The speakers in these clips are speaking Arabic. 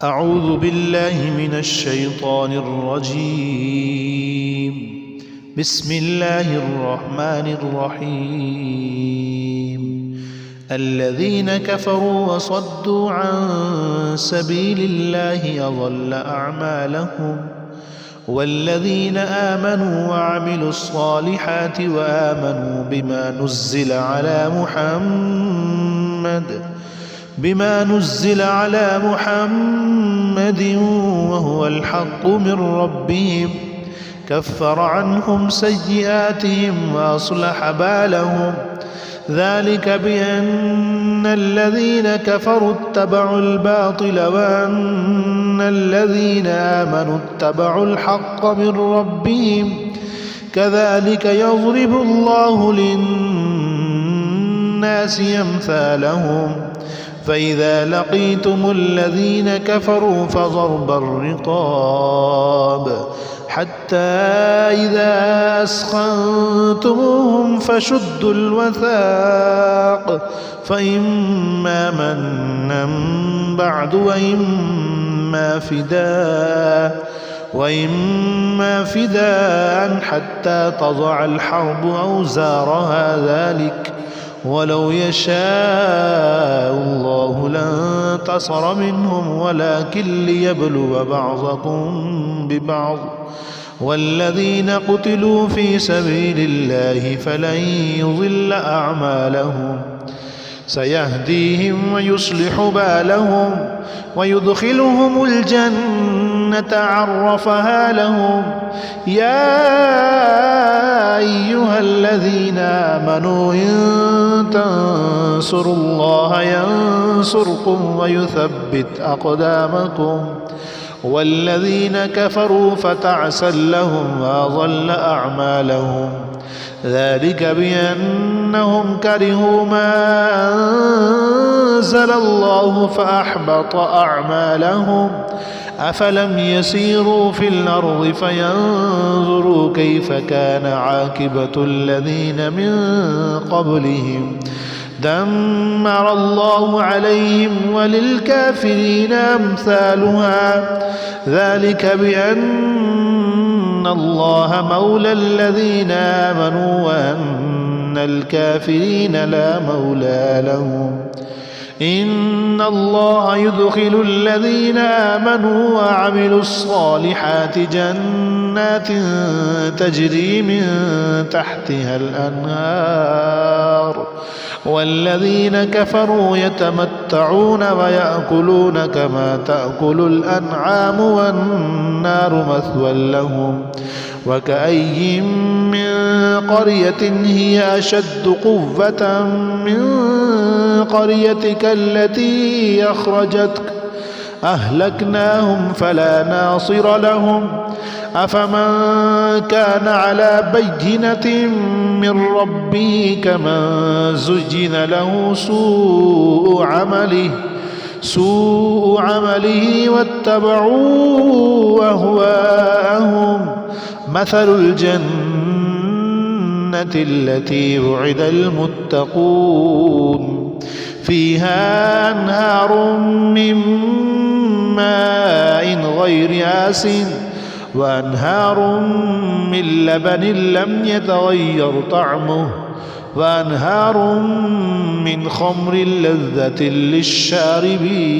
أعوذ بالله من الشيطان الرجيم. بسم الله الرحمن الرحيم. الذين كفروا وصدوا عن سبيل الله أضل أعمالهم، والذين آمنوا وعملوا الصالحات وآمنوا بما نزل على محمد وهو الحق من ربهم كفر عنهم سيئاتهم وأصلح بالهم. ذلك بأن الذين كفروا اتبعوا الباطل وأن الذين آمنوا اتبعوا الحق من ربهم كذلك يضرب الله للناس أمثالهم. فإذا لقيتم الذين كفروا فضرب الرقاب حتى إذا أثخنتموهم فشدوا الوثاق، فإما منا بعد وإما فداء حتى تضع الحرب أوزارها. ذلك ولو يشاء الله لانتصر منهم ولكن ليبلو بعضكم ببعض. والذين قتلوا في سبيل الله فلن يضل أعمالهم، سيهديهم ويصلح بالهم ويدخلهم الجنة عرفها لهم. يا أيها الذين آمنوا إن تنصروا الله ينصركم ويثبت أقدامكم. والذين كفروا فتعسا لهم وأضل أعمالهم. ذلك بأنهم كرهوا ما أنزل الله فأحبط أعمالهم. أفلم يسيروا في الأرض فينظروا كيف كان عاقبة الذين من قبلهم دمر الله عليهم وللكافرين أمثالها. ذلك بأن الله مولى الذين آمنوا وأن الكافرين لا مولى لهم. إن الله يدخل الذين آمنوا وعملوا الصالحات جنات تجري من تحتها الأنهار، والذين كفروا يتمتعون ويأكلون كما تأكل الأنعام والنار مثوى لهم. وكأي من قرية هي أشد قوة من قريتك التي أخرجتك أهلكناهم فلا ناصر لهم. أفمن كان على بينة من ربه كمن زين له سوء عمله واتبعوا أهواءهم. مثل الجنة التي وعد المتقون فيها أنهار من ماء غير آسن وأنهار من لبن لم يتغير طعمه وأنهار من خمر لذة للشاربين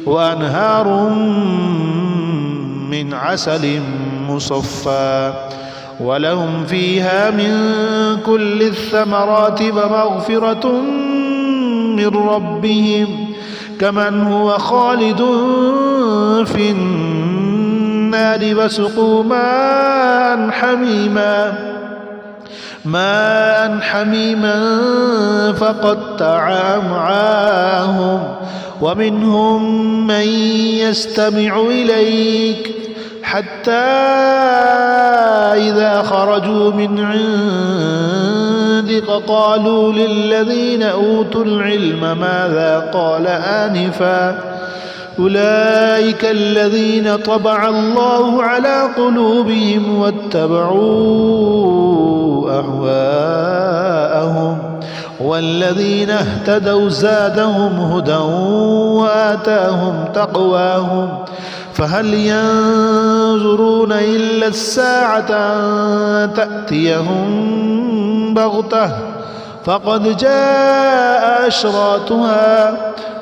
وأنهار من عسل مصفى ولهم فيها من كل الثمرات ومغفرة من ربهم كمن هو خالد في النار وسقوا ماء حميما فقطع أمعاءهم. ومنهم من يستمع إليك حتى إذا خرجوا من عندك قالوا للذين أوتوا العلم ماذا قال آنفا أولئك الذين طبع الله على قلوبهم واتبعوا أهواءهم والذين اهتدوا زادهم هدى وآتاهم تقواهم فهل ينظرون إلا الساعة أن تأتيهم بغتة فقد جاء أشراطها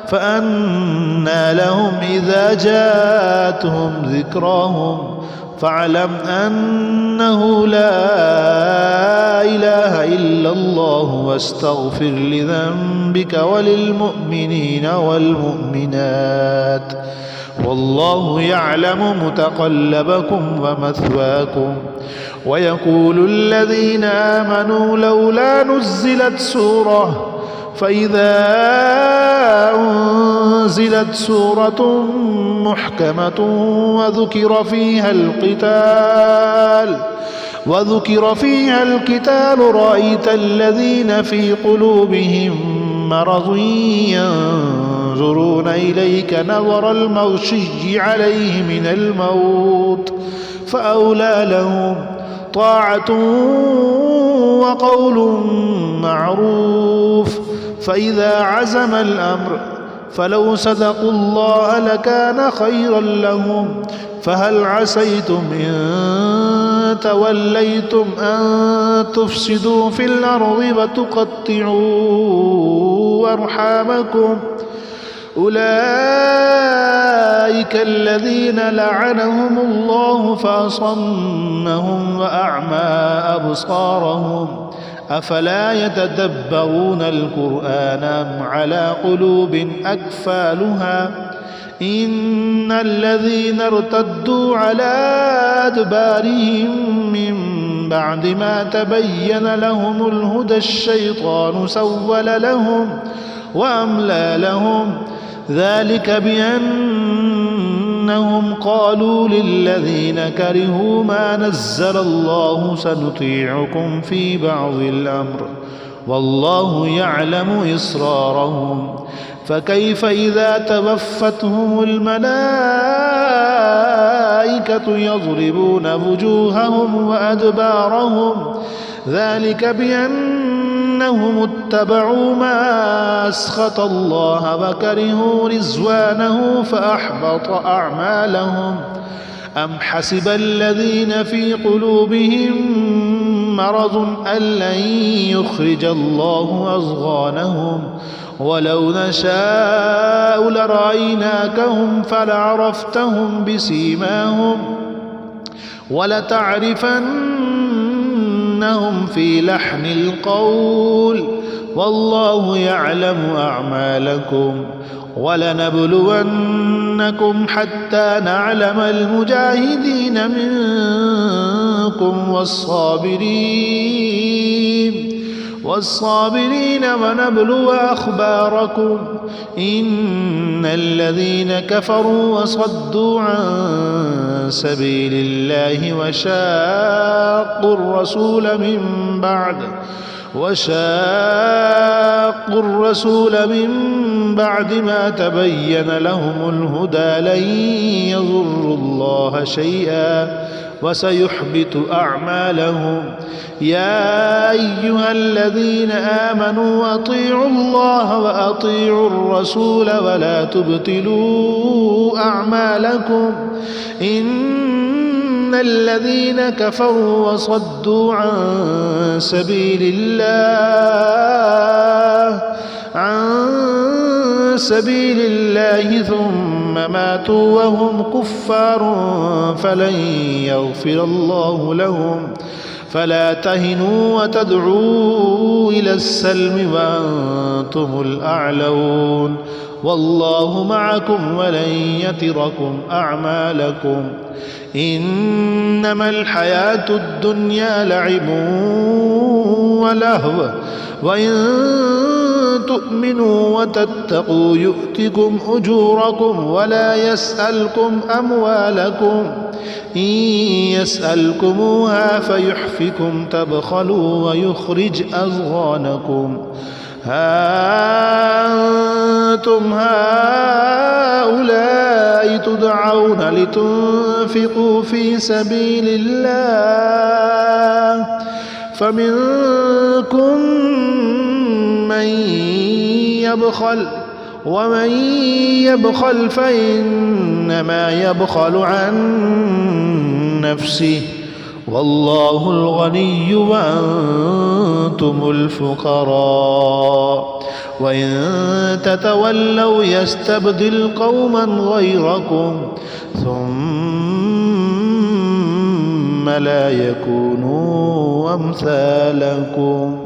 فأنى لهم إذا جاءتهم ذكراهم فاعلم أنه لا إله إلا الله واستغفر لذنبك وللمؤمنين والمؤمنات والله يعلم متقلبكم ومثواكم. ويقول الذين آمنوا لولا نزلت سورة فإذا أنزلت سورة محكمة وذكر فيها القتال رأيت الذين في قلوبهم مرض ينظرون إليك نظر المغشي عليه من الموت فأولى لهم طاعة وقول معروف. فإذا عزم الأمر فلو صدقوا الله لكان خيرا لهم فهل عسيتم إن توليتم أن تفسدوا في الأرض وتقطعوا أرحامكم أولئك الذين لعنهم الله فأصمهم وأعمى أبصارهم أفلا يتدبرون القرآن أم على قلوب أكفالها إن الذين ارتدوا على أدبارهم من بعد ما تبين لهم الهدى الشيطان سول لهم وأملى لهم ذلك بأنهم قالوا للذين كرهوا ما نزل الله سنطيعكم في بعض الأمر والله يعلم إسرارهم فكيف إذا توفتهم الملائكة يضربون وجوههم وأدبارهم ذلك بأنهم اتبعوا ما أسخط الله وكرهوا رضوانه فأحبط أعمالهم أم حسب الذين في قلوبهم مرض أن لن يخرج الله أضغانهم ولو نشاء لرأيناكهم فلعرفتهم بسيماهم ولتعرفنهم في لحن القول والله يعلم أعمالكم ولنبلونكم حتى نعلم المجاهدين منكم والصابرين ونبلو أخباركم إن الذين كفروا وصدوا عن سبيل الله وشاقوا الرسول من بعد ما تبين لهم الهدى لن يضروا الله شيئا وسيحبط أعمالهم يا أيها الذين آمنوا أطيعوا الله وأطيعوا الرسول ولا تبطلوا أعمالكم إن الذين كفروا وصدوا عن سبيل الله ثم ماتوا وهم كفار فلن يغفر الله لهم فلا تهنوا وتدعوا إلى السلم وأنتم الأعلون والله معكم ولن يتركم أعمالكم إنما الحياة الدنيا لعب ولهو وإن تؤمنوا وتتقوا يؤتكم أجوركم ولا يسألكم أموالكم إن يسألكموها فيحفكم تبخلوا ويخرج أضغانكم ها أنتم هؤلاء تدعون لتنفقوا في سبيل الله فمنكم من يبخل ومن يبخل فإنما يبخل عن نفسه والله الغني وأنتم الفقراء وإن تتولوا يستبدل قوما غيركم ثم لا يكونوا أمثالكم